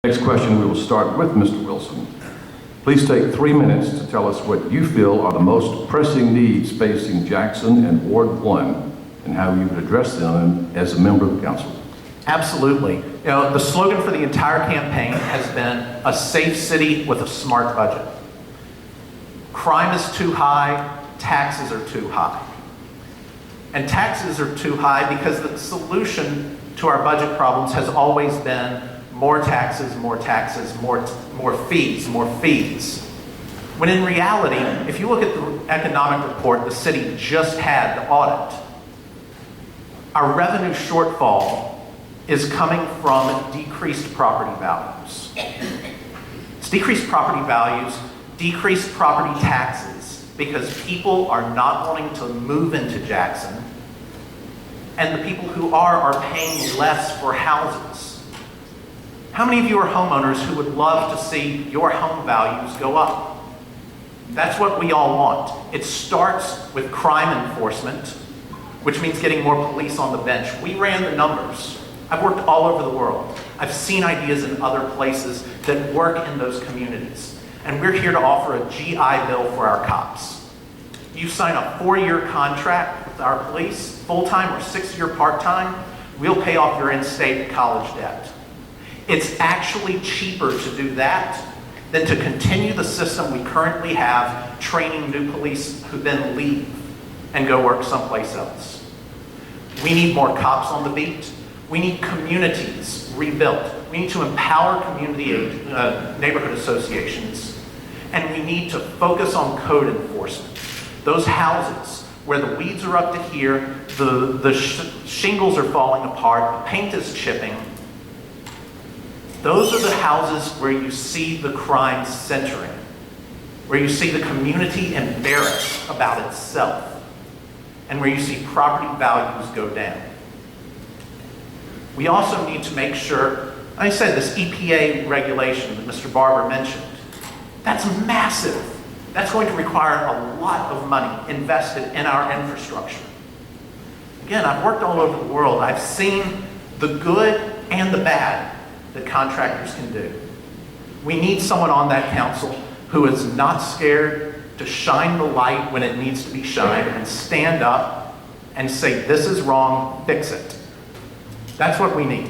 Next question, we will start with Mr. Wilson. Please take 3 minutes to tell us what you feel are the most pressing needs facing Jackson and Ward 1 and how you would address them as a member of the council. Absolutely. You know, the slogan for the entire campaign has been a safe city with a smart budget. Crime is too high, taxes are too high. And taxes are too high because the solution to our budget problems has always been more taxes, more taxes, more fees, more fees. When in reality, if you look at the economic report the city just had to audit, our revenue shortfall is coming from decreased property values. It's decreased property values, decreased property taxes, because people are not wanting to move into Jackson, and the people who are paying less for houses. How many of you are homeowners who would love to see your home values go up? That's what we all want. It starts with crime enforcement, which means getting more police on the bench. We ran the numbers. I've worked all over the world. I've seen ideas in other places that work in those communities. And we're here to offer a GI Bill for our cops. You sign a 4-year contract with our police, full-time or 6-year part-time, we'll pay off your in-state college debt. It's actually cheaper to do that than to continue the system we currently have, training new police who then leave and go work someplace else. We need more cops on the beat. We need communities rebuilt. We need to empower neighborhood associations, and we need to focus on code enforcement. Those houses where the weeds are up to here, the shingles are falling apart, the paint is chipping, those are the houses where you see the crime centering, where you see the community embarrassed about itself, and where you see property values go down. We also need to make sure, I said this EPA regulation that Mr. Barber mentioned, that's massive. That's going to require a lot of money invested in our infrastructure. Again, I've worked all over the world. I've seen the good and the bad that contractors can do. We need someone on that council who is not scared to shine the light when it needs to be shined and stand up and say, this is wrong, fix it. That's what we need.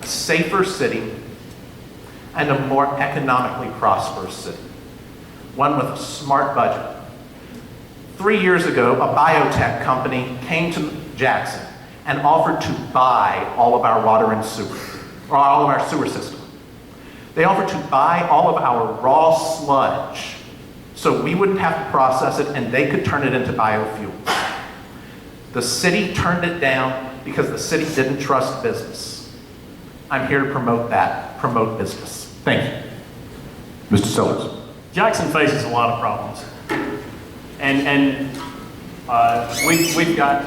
A safer city and a more economically prosperous city. One with a smart budget. 3 years ago, a biotech company came to Jackson and offered to buy all of our water and sewer, or all of our sewer system. They offered to buy all of our raw sludge so we wouldn't have to process it and they could turn it into biofuels. The city turned it down because the city didn't trust business. I'm here to promote that, promote business. Thank you. Mr. Sellers. Jackson faces a lot of problems. And we've got...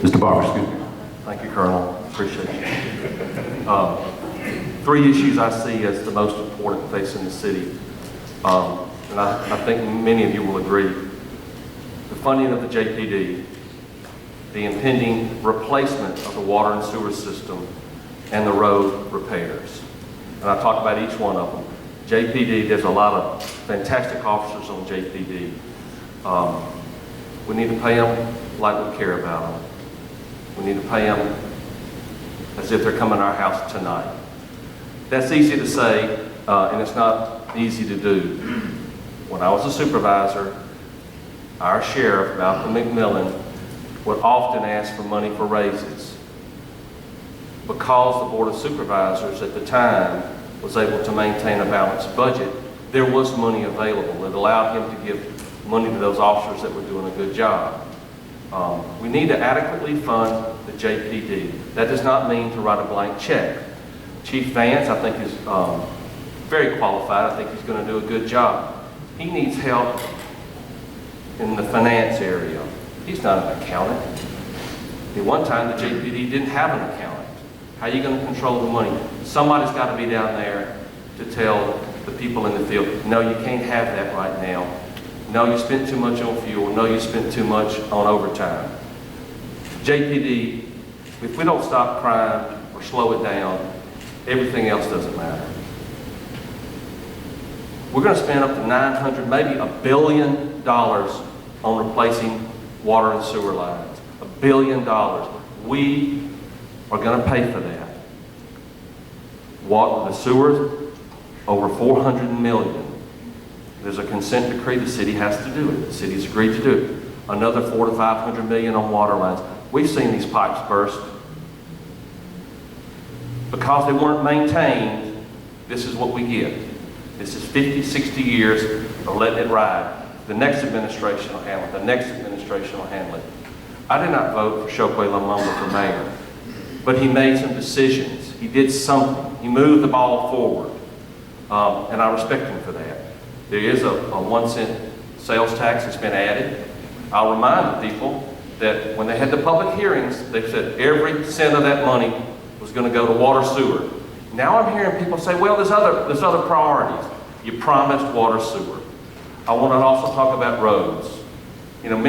Mr. Barber, excuse me. Thank you, Colonel. Appreciate it. 3 issues I see as the most important facing the city, and I think many of you will agree. The funding of the JPD, the impending replacement of the water and sewer system, and the road repairs. And I talk about each one of them. JPD, there's a lot of fantastic officers on JPD. We need to pay them like we care about them. We need to pay them as if they're coming to our house tonight. That's easy to say, and it's not easy to do. When I was a supervisor, our sheriff, Malcolm McMillan, would often ask for money for raises because the Board of Supervisors at the time was able to maintain a balanced budget. There was money available. It allowed him to give money to those officers that were doing a good job. We need to adequately fund the JPD. That does not mean to write a blank check. Chief Vance, I think, is very qualified. I think he's going to do a good job. He needs help in the finance area. He's not an accountant. At one time, the JPD didn't have an accountant. How are you going to control the money? Somebody's got to be down there to tell the people in the field, no, you can't have that right now. No, you spent too much on fuel. No, you spent too much on overtime. JPD, if we don't stop crime or slow it down, everything else doesn't matter. We're going to spend up to $900, maybe $1 billion on replacing water and sewer lines. $1 billion. We are going to pay for that. Water, the sewers, over $400 million. There's a consent decree. The city has to do it. The city's agreed to do it. Another $400 to $500 million on water lines. We've seen these pipes burst. Because they weren't maintained, this is what we get. This is 50, 60 years of letting it ride. The next administration will handle it. The next administration will handle it. I did not vote for Chokwe Lumumba for mayor, but he made some decisions. He did something. He moved the ball forward, and I respect him for that. There is a 1 cent sales tax that's been added. I'll remind the people that when they had the public hearings, they said every cent of that money was going to go to water sewer. Now I'm hearing people say, well, there's other priorities. You promised water sewer. I want to also talk about roads. You know,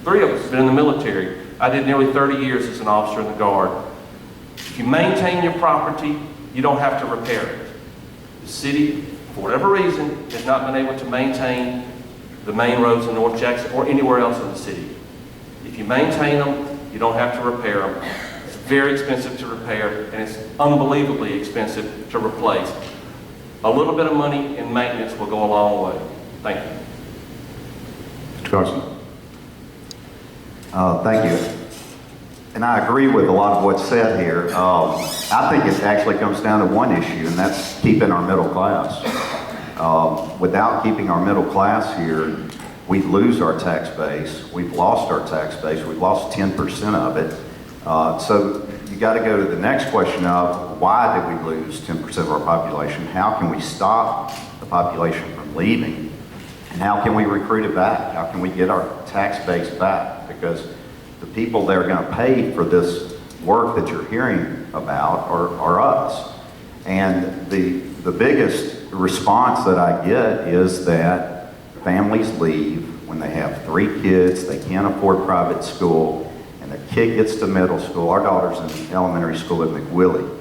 three of us have been in the military. I did nearly 30 years as an officer in the Guard. If you maintain your property, you don't have to repair it. The city, for whatever reason, has not been able to maintain the main roads in North Jackson or anywhere else in the city. If you maintain them, you don't have to repair them. It's very expensive to repair, and it's unbelievably expensive to replace. A little bit of money in maintenance will go a long way. Thank you. Mr. Carson. Thank you. And I agree with a lot of what's said here. I think it actually comes down to one issue, and that's keeping our middle class. Without keeping our middle class here, we lose our tax base. We've lost our tax base. We've lost 10% of it. So you got to go to the next question of why did we lose 10% of our population? How can we stop the population from leaving? And how can we recruit it back? How can we get our tax base back? Because the people that are going to pay for this work that you're hearing about are us. And the biggest response that I get is that families leave when they have 3 kids, they can't afford private school, and the kid gets to middle school. Our daughter's in elementary school at McWillie.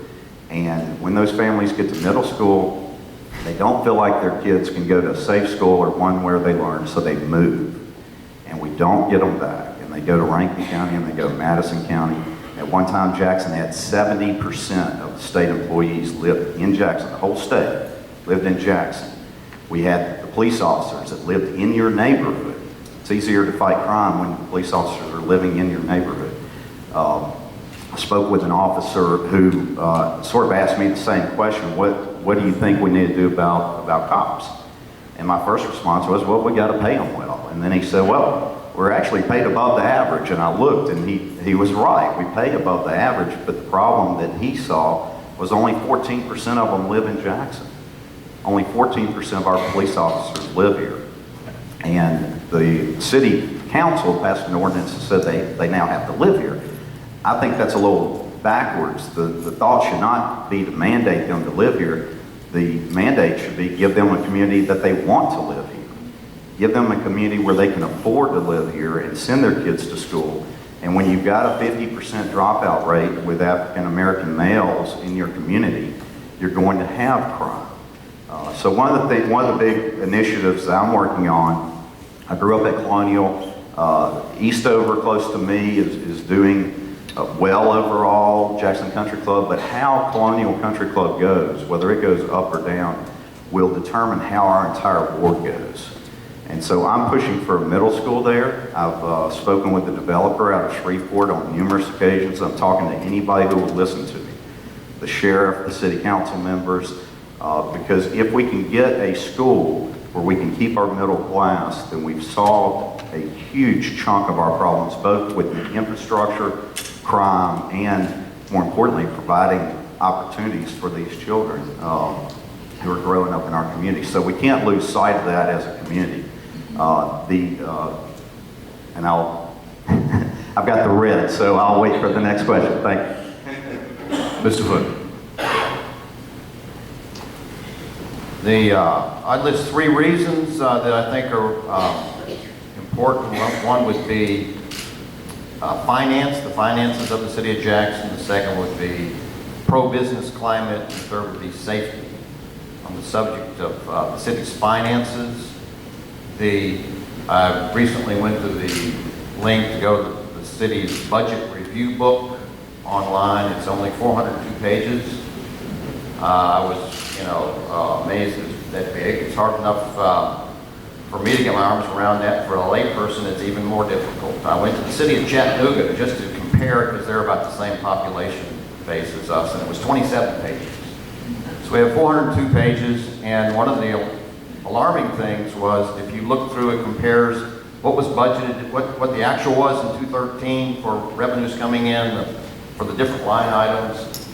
And when those families get to middle school, they don't feel like their kids can go to a safe school or one where they learn, so they move. And we don't get them back. And they go to Rankin County and they go to Madison County. At one time, Jackson had 70% of the state employees lived in Jackson. The whole state lived in Jackson. We had the police officers that lived in your neighborhood. It's easier to fight crime when police officers are living in your neighborhood. I spoke with an officer who sort of asked me the same question, what do you think we need to do about cops? And my first response was, well, we got to pay them well. And then he said, well, we're actually paid above the average. And I looked, and he was right. We pay above the average, but the problem that he saw was only 14% of them live in Jackson. Only 14% of our police officers live here. And the city council passed an ordinance that said they now have to live here. I think that's a little backwards. The thought should not be to mandate them to live here. The mandate should be give them a community that they want to live here. Give them a community where they can afford to live here and send their kids to school. And when you've got a 50% dropout rate with African American males in your community, you're going to have crime. So one of the big initiatives that I'm working on, I grew up at Colonial. Eastover, close to me, is doing well overall, Jackson Country Club, but how Colonial Country Club goes, whether it goes up or down, will determine how our entire board goes. And so I'm pushing for a middle school there. I've spoken with the developer out of Shreveport on numerous occasions. I'm talking to anybody who will listen to me, the sheriff, the city council members, because if we can get a school where we can keep our middle class, then we've solved a huge chunk of our problems, both with the infrastructure, crime, and more importantly, providing opportunities for these children who are growing up in our community. So we can't lose sight of that as a community. And I've got the red, so I'll wait for the next question. Thank you. Mr. Hood. I'd list 3 reasons that I think are important. One would be finance, the finances of the city of Jackson. The second would be pro-business climate, and the third would be safety. On the subject of the city's finances, I recently went to the link to go to the city's budget review book online. It's only 402 pages. I was, amazed it's that big. It's hard enough for me to get my arms around that. For a layperson, it's even more difficult. I went to the city of Chattanooga just to compare, because they're about the same population base as us, and it was 27 pages. So we have 402 pages, and one of the alarming things was, if you look through, it compares what was budgeted, what the actual was in 2013 for revenues coming in, for the different line items,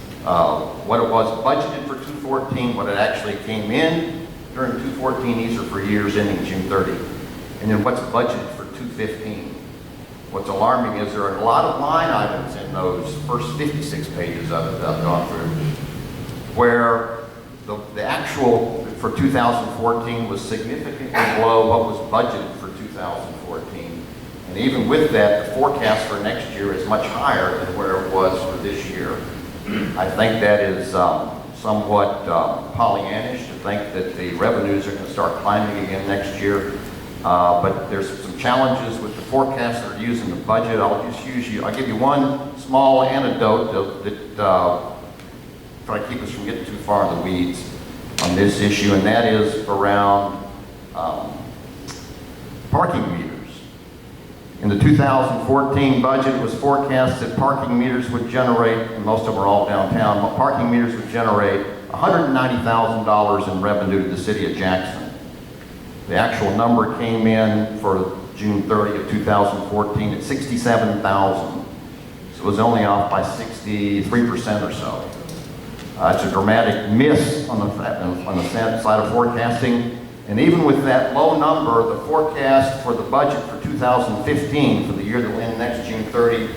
what it was budgeted for 2014, what it actually came in during 2014. These are for years ending June 30. And then what's budgeted for 2015. What's alarming is there are a lot of line items in those first 56 pages of it that I've gone through, where the actual for 2014 was significantly below what was budgeted for 2014. And even with that, the forecast for next year is much higher than where it was for this year. I think that is somewhat Pollyannish to think that the revenues are going to start climbing again next year. But there's some challenges with the forecasts that are used in the budget. I'll give you one small anecdote that try to keep us from getting too far in the weeds on this issue, and that is around parking meters. In the 2014 budget, it was forecast that parking meters would generate, and most of them are all downtown, parking meters would generate $190,000 in revenue to the city of Jackson. The actual number came in for June 30 of 2014 at $67,000. So it was only off by 63% or so. It's a dramatic miss on the side of forecasting. And even with that low number, the forecast for the budget for 2015, for the year that will end next June 30,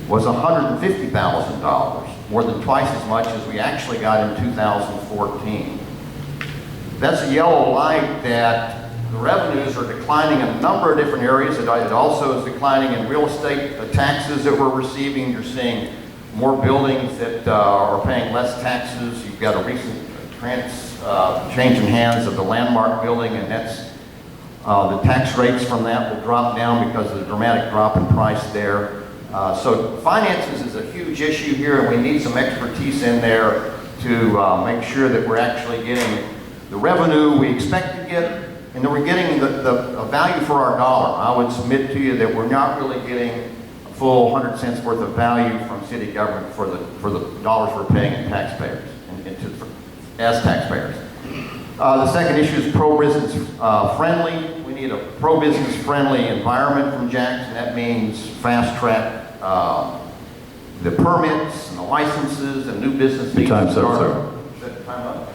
was $150,000, more than twice as much as we actually got in 2014. That's a yellow light that the revenues are declining in a number of different areas. It also is declining in real estate. The taxes that we're receiving, you're seeing more buildings that are paying less taxes. You've got a recent change in hands of the Landmark building, and that's the tax rates from that will drop down because of the dramatic drop in price there. So finances is a huge issue here, and we need some expertise in there to make sure that we're actually getting the revenue we expect to get, and that we're getting the value for our dollar. I would submit to you that we're not really getting a full 100 cents worth of value from city government for the dollars we're paying in taxpayers, as taxpayers. The second issue is pro-business friendly. We need a pro-business friendly environment from Jackson. That means fast track the permits and the licenses and new business. Your time's up, sir. Is that time up?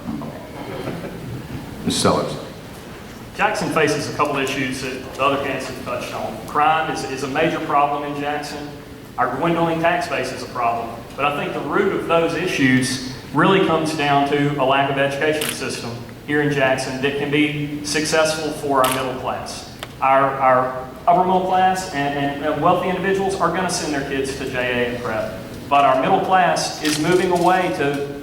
Okay. Ms. Sellers. Jackson faces a couple issues that the other candidates have touched on. Crime is a major problem in Jackson. Our dwindling tax base is a problem. But I think the root of those issues really comes down to a lack of education system here in Jackson that can be successful for our middle class. Our upper middle class and wealthy individuals are going to send their kids to JA and prep. But our middle class is moving away to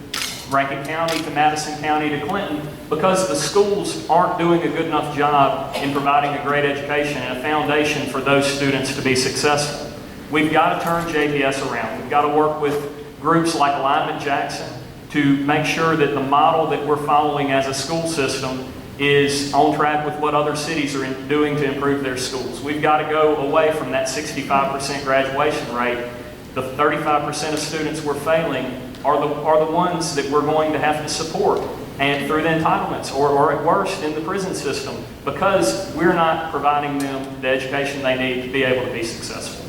Rankin County, to Madison County, to Clinton, because the schools aren't doing a good enough job in providing a great education and a foundation for those students to be successful. We've got to turn JPS around. We've got to work with groups like Alignment Jackson to make sure that the model that we're following as a school system is on track with what other cities are doing to improve their schools. We've got to go away from that 65% graduation rate. The 35% of students we're failing are the ones that we're going to have to support, and through the entitlements or at worst in the prison system, because we're not providing them the education they need to be able to be successful.